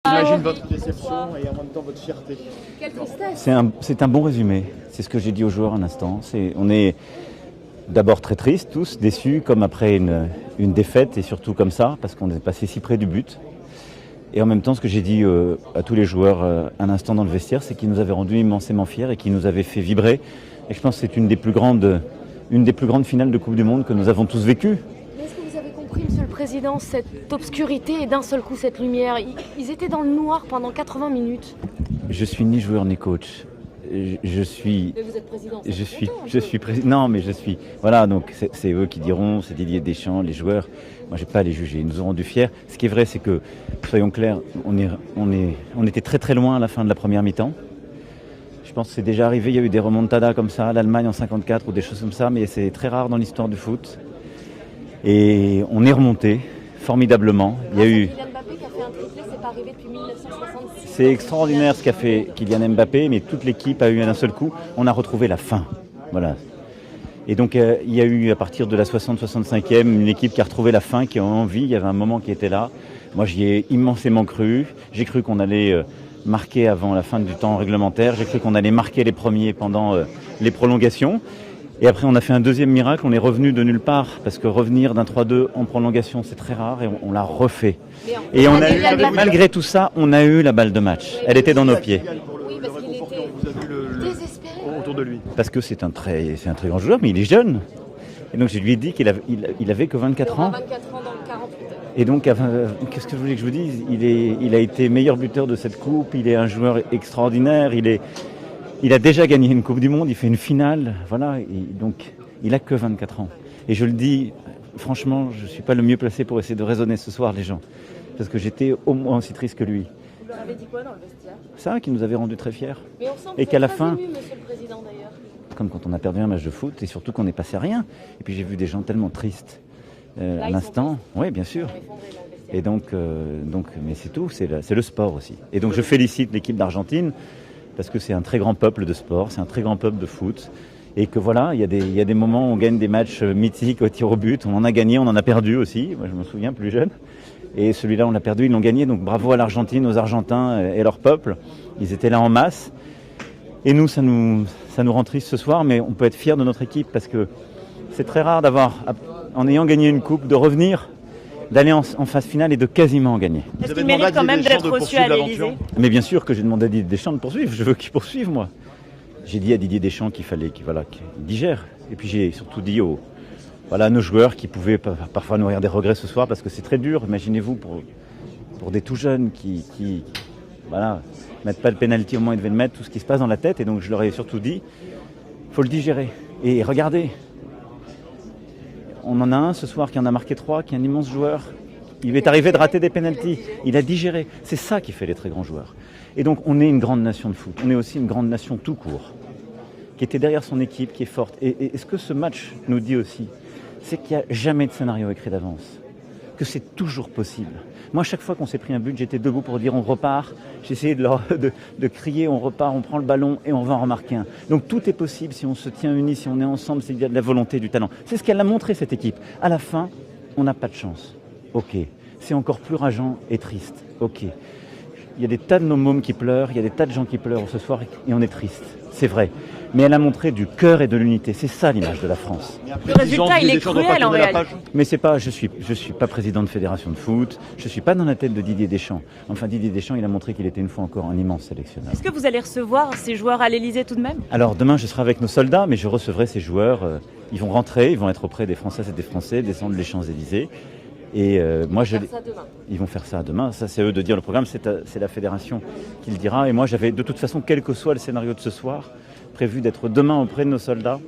J'imagine votre déception et en même temps votre fierté. Quelle tristesse. C'est un bon résumé. C'est ce que j'ai dit aux joueurs un instant. On est d'abord très tristes tous, déçus, comme après une défaite et surtout comme ça, parce qu'on est passé si près du but. Et en même temps, ce que j'ai dit à tous les joueurs un instant dans le vestiaire, c'est qu'ils nous avaient rendus immensément fiers et qu'ils nous avaient fait vibrer. Et je pense que c'est une des plus grandes finales de Coupe du Monde que nous avons tous vécues. Mais est-ce que vous avez compris, Monsieur le Président, cette obscurité et d'un seul coup cette lumière? Ils étaient dans le noir pendant 80 minutes. Je suis ni joueur ni coach. Je suis. Mais vous êtes président. Je suis président. Non, mais je suis. Voilà, donc c'est eux qui diront, c'est Didier Deschamps, les joueurs. Moi, j'ai pas à les juger. Ils nous ont rendus fiers. Ce qui est vrai, c'est que, soyons clairs, on était très très loin à la fin de la première mi-temps. Je pense que c'est déjà arrivé. Il y a eu des remontadas comme ça, l'Allemagne en 54 ou des choses comme ça, mais c'est très rare dans l'histoire du foot. Et on est remonté formidablement. Il y a eu. Kylian Mbappé qui a fait un triplé, c'est pas arrivé depuis 1966. C'est extraordinaire ce qu'a fait Kylian Mbappé, mais toute l'équipe a eu d'un seul coup. On a retrouvé la fin. Voilà. Et donc il y a eu à partir de la 60-65e une équipe qui a retrouvé la fin, qui a envie. Il y avait un moment qui était là. Moi j'y ai immensément cru. J'ai cru qu'on allait marquer avant la fin du temps réglementaire. J'ai cru qu'on allait marquer les premiers pendant les prolongations. Et après on a fait un deuxième miracle. On est revenu de nulle part parce que revenir d'un 3-2 en prolongation c'est très rare et on l'a refait. Et on a eu, malgré tout ça, on a eu la balle de match. Elle était dans nos pieds. Oui, parce qu'il était désespéré. Autour de lui. Parce que c'est un très grand joueur, mais il est jeune. Et donc je lui ai dit qu'il avait que 24 ans. 24 ans dans le 48 heures. Et donc, qu'est-ce que je voulais que je vous dise? Il a été meilleur buteur de cette coupe. Il est un joueur extraordinaire. Il a déjà gagné une Coupe du Monde. Il fait une finale. Voilà. Et donc, il a que 24 ans. Et je le dis, franchement, je ne suis pas le mieux placé pour essayer de raisonner ce soir les gens. Parce que j'étais au moins aussi triste que lui. Vous leur avez dit quoi dans le vestiaire? Ça, qui nous avait rendus très fiers. Mais on sent que Et vous qu'à êtes la très fin, ému, Monsieur le Président, d'ailleurs. comme quand on a perdu un match de foot, et surtout qu'on n'est passé à rien. Et puis j'ai vu des gens tellement tristes à l'instant. Oui, bien sûr. Et donc, mais c'est tout, c'est le sport aussi. Et donc je félicite l'équipe d'Argentine, parce que c'est un très grand peuple de sport, c'est un très grand peuple de foot. Et que voilà, il y a des moments où on gagne des matchs mythiques au tir au but. On en a gagné, on en a perdu aussi. Moi, je me souviens plus jeune. Et celui-là, on l'a perdu, ils l'ont gagné. Donc bravo à l'Argentine, aux Argentins et leur peuple. Ils étaient là en masse. Et nous, ça nous rend triste ce soir, mais on peut être fiers de notre équipe parce que c'est très rare d'avoir, en ayant gagné une coupe, de revenir, d'aller en phase finale et de quasiment en gagner. Est-ce qu'il mérite quand même d'être reçu à l'Élysée? Mais bien sûr que j'ai demandé à Didier Deschamps de poursuivre. Je veux qu'il poursuive, moi. J'ai dit à Didier Deschamps qu'il fallait qu'il digère. Et puis j'ai surtout dit à nos joueurs qui pouvaient parfois nourrir des regrets ce soir parce que c'est très dur. Imaginez-vous pour des tout jeunes qui mettent pas le pénalty, au moins ils devaient le mettre, tout ce qui se passe dans la tête. Et donc je leur ai surtout dit, faut le digérer. Et regardez, on en a un ce soir qui en a marqué 3, qui est un immense joueur. Il est arrivé de rater des pénaltys. Il a digéré. C'est ça qui fait les très grands joueurs. Et donc on est une grande nation de foot. On est aussi une grande nation tout court, qui était derrière son équipe, qui est forte. Et ce que ce match nous dit aussi, c'est qu'il n'y a jamais de scénario écrit d'avance, que c'est toujours possible. Moi, chaque fois qu'on s'est pris un but, j'étais debout pour dire on repart. J'ai essayé de crier on repart, on prend le ballon et on va en remarquer un. Donc tout est possible si on se tient unis, si on est ensemble, s'il y a de la volonté, du talent. C'est ce qu'elle a montré, cette équipe. À la fin, on n'a pas de chance. Ok. C'est encore plus rageant et triste. Ok. Il y a des tas de nos mômes qui pleurent, il y a des tas de gens qui pleurent ce soir et on est triste. C'est vrai. Mais elle a montré du cœur et de l'unité. C'est ça l'image de la France. Le résultat, il est cruel en réalité. Mais c'est pas, je suis pas président de fédération de foot, je suis pas dans la tête de Didier Deschamps. Enfin, Didier Deschamps, il a montré qu'il était une fois encore un immense sélectionneur. Est-ce que vous allez recevoir ces joueurs à l'Élysée tout de même? Alors demain, je serai avec nos soldats, mais je recevrai ces joueurs. Ils vont rentrer, ils vont être auprès des Françaises et des Français, descendre les Champs-Élysées. Et ils vont faire ça demain. Ça, c'est eux de dire le programme. C'est la fédération qui le dira. Et moi, j'avais de toute façon, quel que soit le scénario de ce soir, prévu d'être demain auprès de nos soldats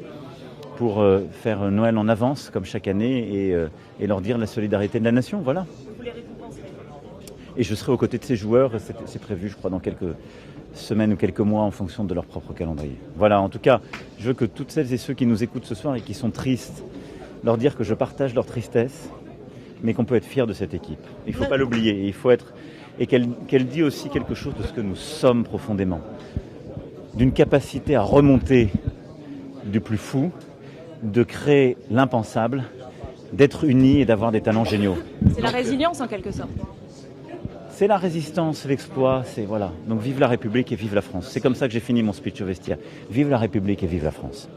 pour faire Noël en avance, comme chaque année, et leur dire la solidarité de la nation. Voilà. Vous les récompensez. Et je serai aux côtés de ces joueurs. C'est prévu, je crois, dans quelques semaines ou quelques mois, en fonction de leur propre calendrier. Voilà. En tout cas, je veux que toutes celles et ceux qui nous écoutent ce soir et qui sont tristes, leur dire que je partage leur tristesse, mais qu'on peut être fier de cette équipe. Il ne faut pas l'oublier. Il faut être et qu'elle dit aussi quelque chose de ce que nous sommes profondément, d'une capacité à remonter du plus fou, de créer l'impensable, d'être unis et d'avoir des talents géniaux. C'est la résilience en quelque sorte. C'est la résistance, l'exploit, c'est voilà. Donc vive la République et vive la France. C'est comme ça que j'ai fini mon speech au vestiaire. Vive la République et vive la France.